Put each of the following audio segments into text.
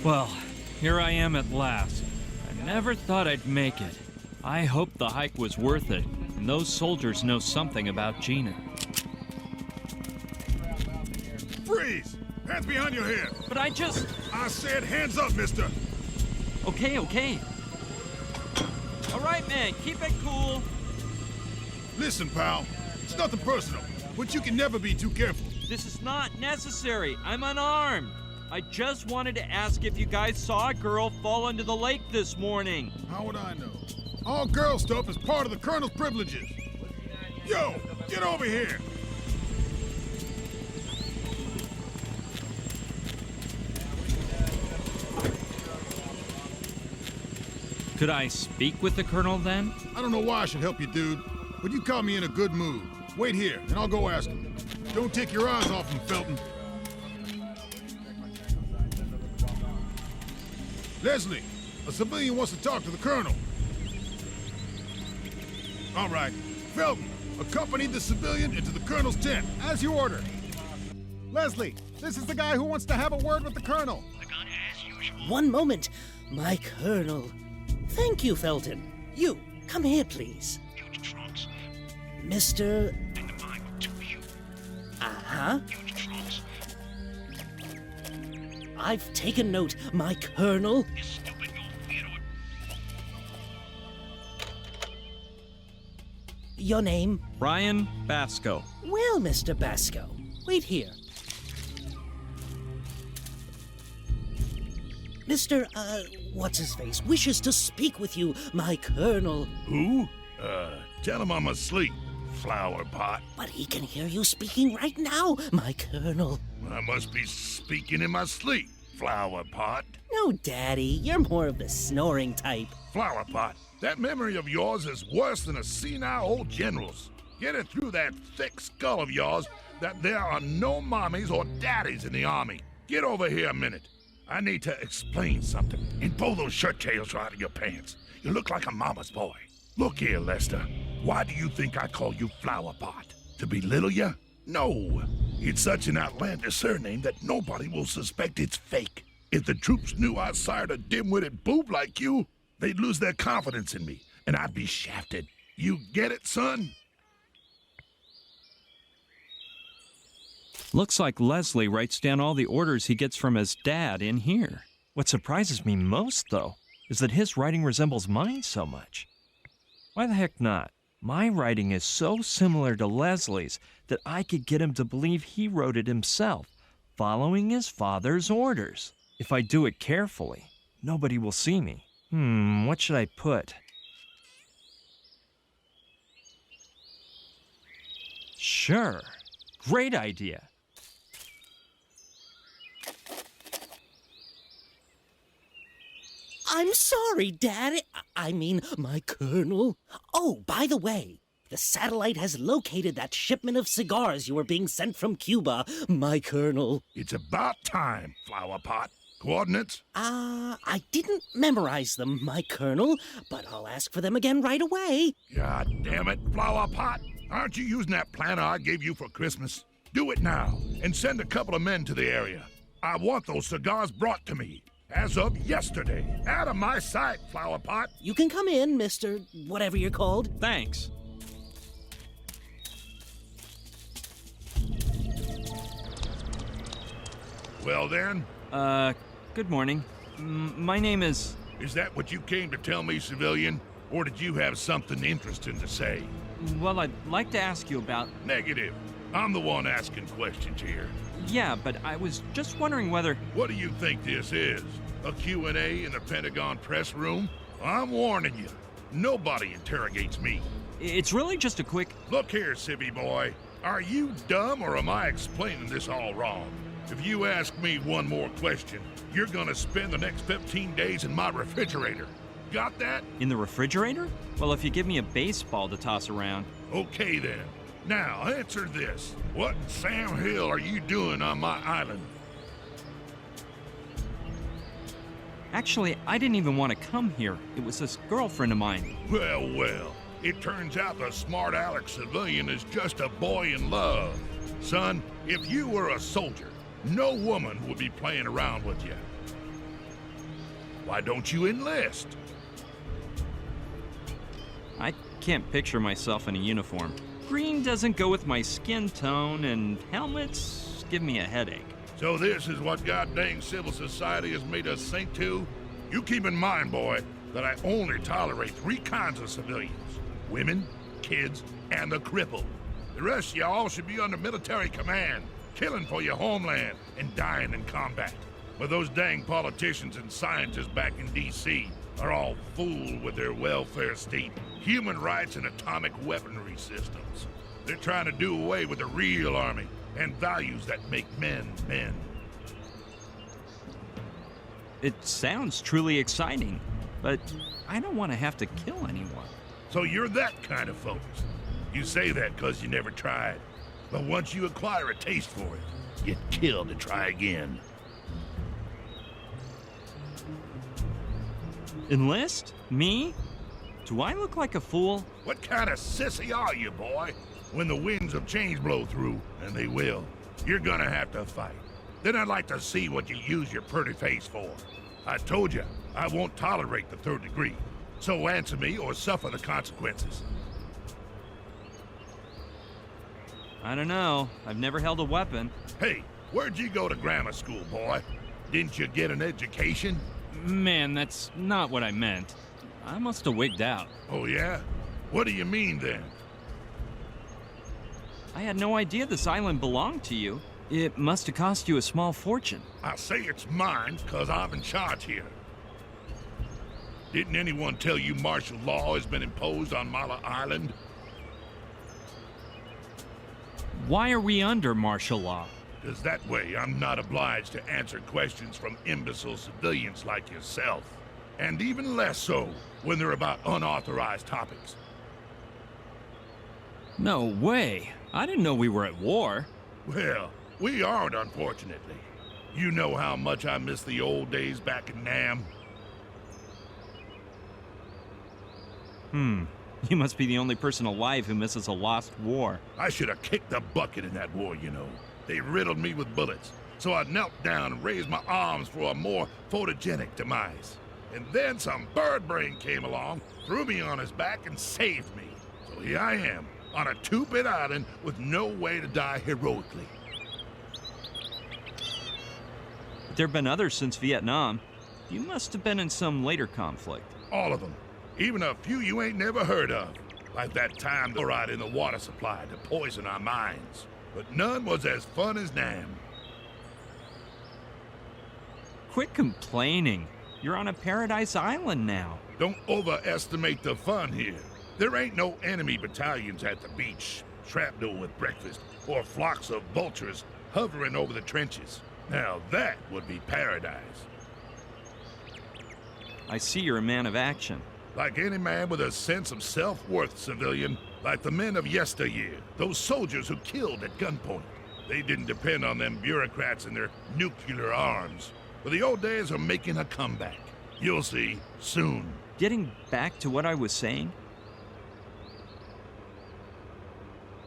Well, here I am at last. I never thought I'd make it. I hope the hike was worth it, and those soldiers know something about Gina. Freeze! Hands behind your head! But I said hands up, mister! Okay. All right, man, keep it cool. Listen, pal, it's nothing personal, but you can never be too careful. This is not necessary. I'm unarmed. I just wanted to ask if you guys saw a girl fall into the lake this morning. How would I know? All girl stuff is part of the Colonel's privileges. Yo, get over here! Could I speak with the Colonel then? I don't know why I should help you, dude, but you caught me in a good mood. Wait here, and I'll go ask him. Don't take your eyes off him, Felton. Leslie, a civilian wants to talk to the Colonel. All right. Felton, accompany the civilian into the Colonel's tent. As you order. Leslie, this is the guy who wants to have a word with the Colonel. One moment, my Colonel. Thank you, Felton. You, come here, please. Mr. Uh-huh. I've taken note, my Colonel. Your name? Ryan Basco. Well, Mr. Basco, wait here. Mr. What's-his-face wishes to speak with you, my Colonel. Who? Tell him I'm asleep, flower pot. But he can hear you speaking right now, my Colonel. I must be speaking in my sleep, flower pot. No, Daddy, you're more of the snoring type. Flower pot, that memory of yours is worse than a senile old general's. Get it through that thick skull of yours that there are no mommies or daddies in the army. Get over here a minute. I need to explain something. And pull those shirt tails out of your pants. You look like a mama's boy. Look here, Lester. Why do you think I call you Flower Pot? To belittle you? No. It's such an outlandish surname that nobody will suspect it's fake. If the troops knew I sired a dim-witted boob like you, they'd lose their confidence in me, and I'd be shafted. You get it, son? Looks like Leslie writes down all the orders he gets from his dad in here. What surprises me most, though, is that his writing resembles mine so much. Why the heck not? My writing is so similar to Leslie's that I could get him to believe he wrote it himself, following his father's orders. If I do it carefully, nobody will see me. What should I put? Sure. Great idea. I'm sorry, Daddy. I mean, my Colonel. Oh, by the way, the satellite has located that shipment of cigars you were being sent from Cuba, my Colonel. It's about time, Flower Pot. Coordinates? I didn't memorize them, my Colonel, but I'll ask for them again right away. God damn it, Flower Pot. Aren't you using that planner I gave you for Christmas? Do it now, and send a couple of men to the area. I want those cigars brought to me. As of yesterday. Out of my sight, Flower Pot. You can come in, Mr. whatever you're called. Thanks. Well then? Good morning. My name is... Is that what you came to tell me, civilian? Or did you have something interesting to say? Well, I'd like to ask you about... Negative. I'm the one asking questions here. Yeah, but I was just wondering whether... What do you think this is? A Q&A in the Pentagon press room? I'm warning you. Nobody interrogates me. It's really just a quick... Look here, civvy boy. Are you dumb or am I explaining this all wrong? If you ask me one more question, you're gonna spend the next 15 days in my refrigerator. Got that? In the refrigerator? Well, if you give me a baseball to toss around... Okay then. Now, answer this. What in Sam Hill are you doing on my island? Actually, I didn't even want to come here. It was this girlfriend of mine. Well. It turns out the smart Alex civilian is just a boy in love. Son, if you were a soldier, no woman would be playing around with you. Why don't you enlist? I can't picture myself in a uniform. Green doesn't go with my skin tone, and helmets give me a headache. So this is what goddamn civil society has made us sink to? You keep in mind, boy, that I only tolerate 3 kinds of civilians. Women, kids, and the crippled. The rest of y'all should be under military command, killing for your homeland and dying in combat. But those dang politicians and scientists back in D.C. are all fooled with their welfare state, human rights, and atomic weaponry systems. They're trying to do away with the real army and values that make men men. It sounds truly exciting, but I don't want to have to kill anyone. So you're that kind of folks. You say that because you never tried. But once you acquire a taste for it, you'd kill to try again. Enlist? Me? Do I look like a fool? What kind of sissy are you, boy? When the winds of change blow through, and they will, you're gonna have to fight. Then I'd like to see what you use your pretty face for. I told you, I won't tolerate the 3rd degree. So answer me or suffer the consequences. I don't know. I've never held a weapon. Hey, where'd you go to grammar school, boy? Didn't you get an education? Man, that's not what I meant. I must have wigged out. Oh, yeah? What do you mean, then? I had no idea this island belonged to you. It must have cost you a small fortune. I say it's mine because I'm in charge here. Didn't anyone tell you martial law has been imposed on Mala Island? Why are we under martial law? Because that way I'm not obliged to answer questions from imbecile civilians like yourself. And even less so when they're about unauthorized topics. No way. I didn't know we were at war. Well, we aren't, unfortunately. You know how much I miss the old days back in Nam. You must be the only person alive who misses a lost war. I should have kicked the bucket in that war, you know. They riddled me with bullets, so I knelt down and raised my arms for a more photogenic demise. And then some bird brain came along, threw me on his back, and saved me. So here I am, on a 2-bit island with no way to die heroically. There have been others since Vietnam. You must have been in some later conflict. All of them. Even a few you ain't never heard of. Like that time they right in the water supply to poison our minds. But none was as fun as Nam. Quit complaining. You're on a paradise island now. Don't overestimate the fun here. There ain't no enemy battalions at the beach, shrapnel with breakfast, or flocks of vultures hovering over the trenches. Now that would be paradise. I see you're a man of action. Like any man with a sense of self-worth, civilian. Like the men of yesteryear, those soldiers who killed at gunpoint. They didn't depend on them bureaucrats and their nuclear arms. But the old days are making a comeback. You'll see, soon. Getting back to what I was saying,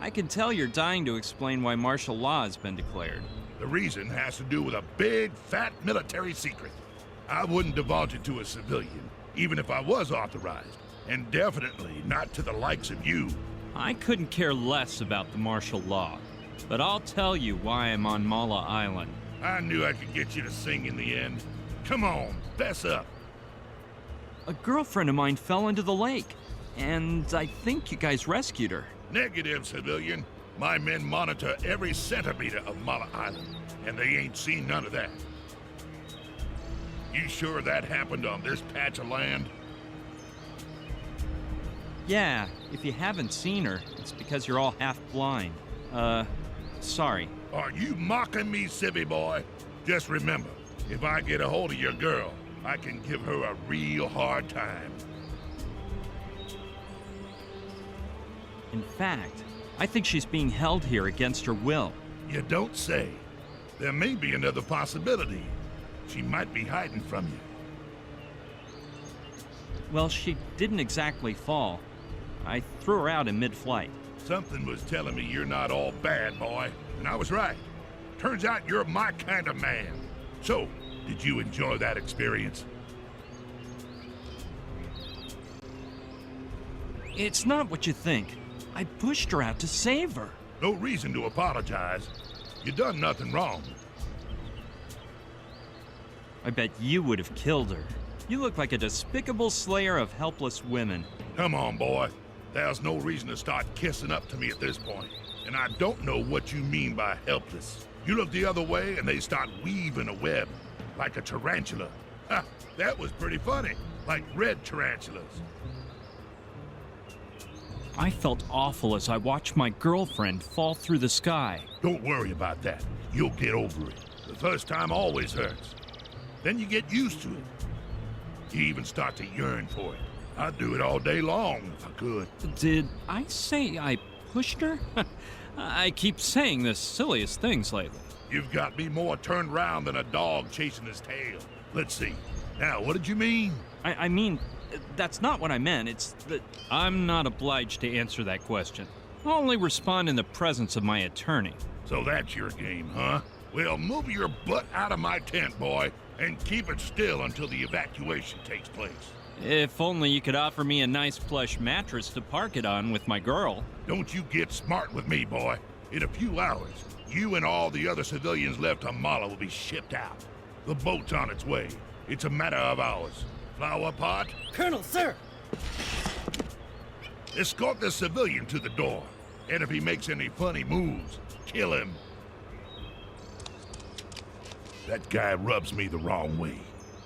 I can tell you're dying to explain why martial law has been declared. The reason has to do with a big, fat military secret. I wouldn't divulge it to a civilian, even if I was authorized. And definitely not to the likes of you. I couldn't care less about the martial law, but I'll tell you why I'm on Mala Island. I knew I could get you to sing in the end. Come on, fess up. A girlfriend of mine fell into the lake, and I think you guys rescued her. Negative, civilian. My men monitor every centimeter of Mala Island, and they ain't seen none of that. You sure that happened on this patch of land? Yeah, if you haven't seen her, it's because you're all half blind. Sorry. Are you mocking me, civvy boy? Just remember, if I get a hold of your girl, I can give her a real hard time. In fact, I think she's being held here against her will. You don't say. There may be another possibility. She might be hiding from you. Well, she didn't exactly fall. I threw her out in mid-flight. Something was telling me you're not all bad, boy, and I was right. Turns out you're my kind of man. So, did you enjoy that experience? It's not what you think. I pushed her out to save her. No reason to apologize. You done nothing wrong. I bet you would have killed her. You look like a despicable slayer of helpless women. Come on, boy. There's no reason to start kissing up to me at this point. And I don't know what you mean by helpless. You look the other way and they start weaving a web, like a tarantula. Ha! That was pretty funny. Like red tarantulas. I felt awful as I watched my girlfriend fall through the sky. Don't worry about that. You'll get over it. The first time always hurts. Then you get used to it. You even start to yearn for it. I'd do it all day long if I could. Did I say I pushed her? I keep saying the silliest things lately. You've got me more turned round than a dog chasing his tail. Let's see. Now, what did you mean? I mean, that's not what I meant. It's that I'm not obliged to answer that question. I'll only respond in the presence of my attorney. So that's your game, huh? Well, move your butt out of my tent, boy, and keep it still until the evacuation takes place. If only you could offer me a nice plush mattress to park it on with my girl. Don't you get smart with me, boy. In a few hours, you and all the other civilians left on Mala will be shipped out. The boat's on its way. It's a matter of hours. Flower pot? Colonel, sir! Escort the civilian to the door. And if he makes any funny moves, kill him. That guy rubs me the wrong way.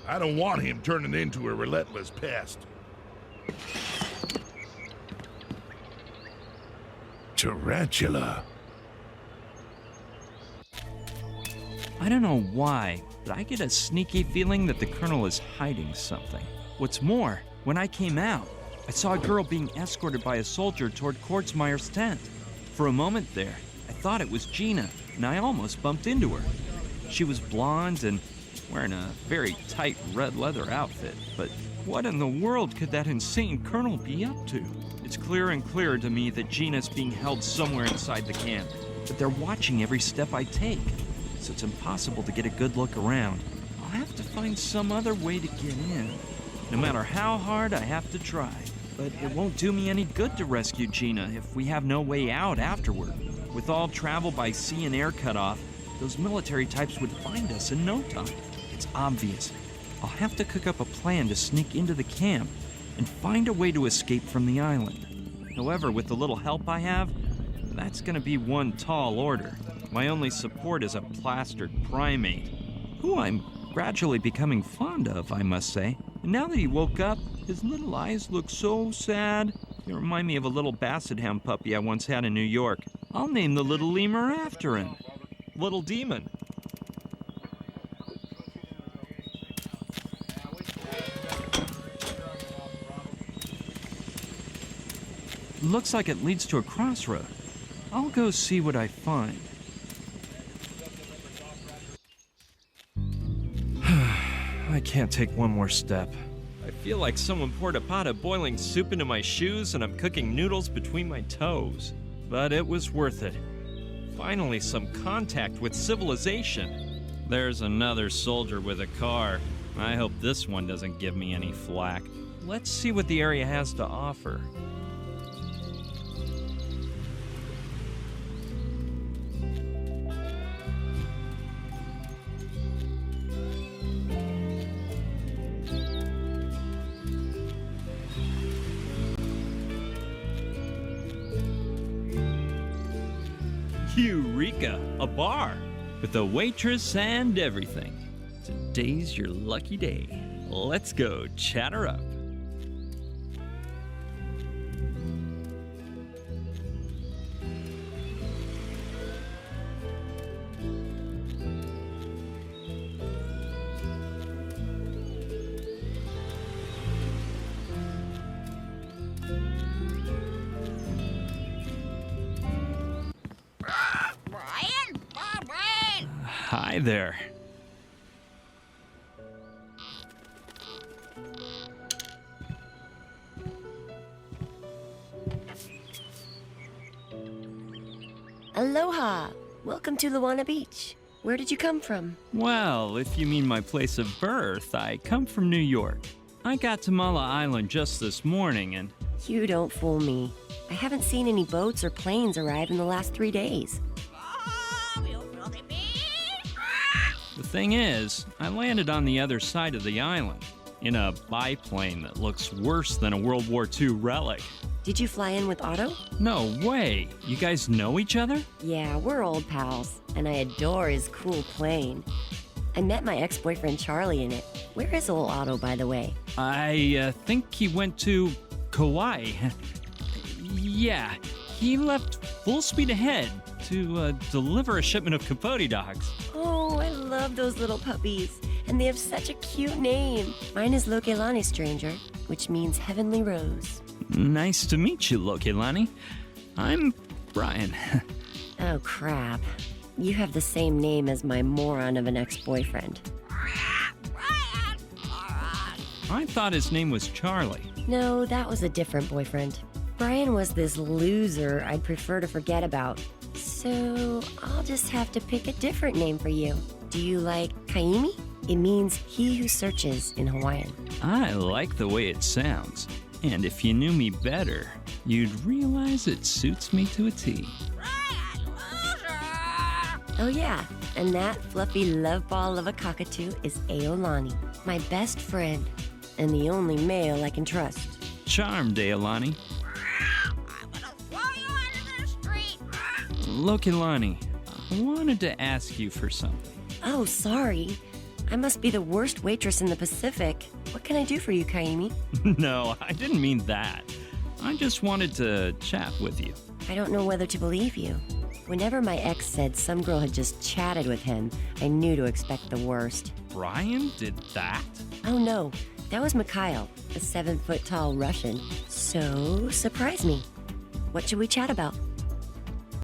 I don't want him turning into a relentless pest. Tarantula. I don't know why, but I get a sneaky feeling that the Colonel is hiding something. What's more, when I came out, I saw a girl being escorted by a soldier toward Kordsmeyer's tent. For a moment there, I thought it was Gina, and I almost bumped into her. She was blonde and wearing a very tight red leather outfit, but what in the world could that insane colonel be up to? It's clearer and clearer to me that Gina's being held somewhere inside the camp, but they're watching every step I take, so it's impossible to get a good look around. I'll have to find some other way to get in, no matter how hard I have to try. But it won't do me any good to rescue Gina if we have no way out afterward. With all travel by sea and air cut off, those military types would find us in no time. It's obvious. I'll have to cook up a plan to sneak into the camp and find a way to escape from the island. However, with the little help I have, that's gonna be one tall order. My only support is a plastered primate, who I'm gradually becoming fond of, I must say. And now that he woke up, his little eyes look so sad. They remind me of a little basset hound puppy I once had in New York. I'll name the little lemur after him. Little Demon. Looks like it leads to a crossroad. I'll go see what I find. I can't take one more step. I feel like someone poured a pot of boiling soup into my shoes and I'm cooking noodles between my toes. But it was worth it. Finally, some contact with civilization. There's another soldier with a car. I hope this one doesn't give me any flack. Let's see what the area has to offer. Eureka! A bar! With a waitress and everything. Today's your lucky day. Let's go chatter up. Hi there. Aloha! Welcome to Luana Beach. Where did you come from? Well, if you mean my place of birth, I come from New York. I got to Mala Island just this morning and... You don't fool me. I haven't seen any boats or planes arrive in the last 3 days. The thing is, I landed on the other side of the island, in a biplane that looks worse than a World War II relic. Did you fly in with Otto? No way! You guys know each other? Yeah, we're old pals, and I adore his cool plane. I met my ex-boyfriend Charlie in it. Where is old Otto, by the way? I think he went to Kauai. Yeah, he left full speed ahead to deliver a shipment of Capote dogs. Oh, I love those little puppies. And they have such a cute name. Mine is Lokelani, stranger, which means heavenly rose. Nice to meet you, Lokelani. I'm Brian. Oh, crap. You have the same name as my moron of an ex-boyfriend. I thought his name was Charlie. No, that was a different boyfriend. Brian was this loser I'd prefer to forget about. So I'll just have to pick a different name for you. Do you like Kaimi? It means he who searches in Hawaiian. I like the way it sounds. And if you knew me better, you'd realize it suits me to a T. Oh yeah, and that fluffy love ball of a cockatoo is Aolani, my best friend, and the only male I can trust. Charmed, Aolani. Lokelani, I wanted to ask you for something. Oh, sorry. I must be the worst waitress in the Pacific. What can I do for you, Kaimi? No, I didn't mean that. I just wanted to chat with you. I don't know whether to believe you. Whenever my ex said some girl had just chatted with him, I knew to expect the worst. Brian did that? Oh no, that was Mikhail, a 7-foot-tall Russian. So, surprise me. What should we chat about?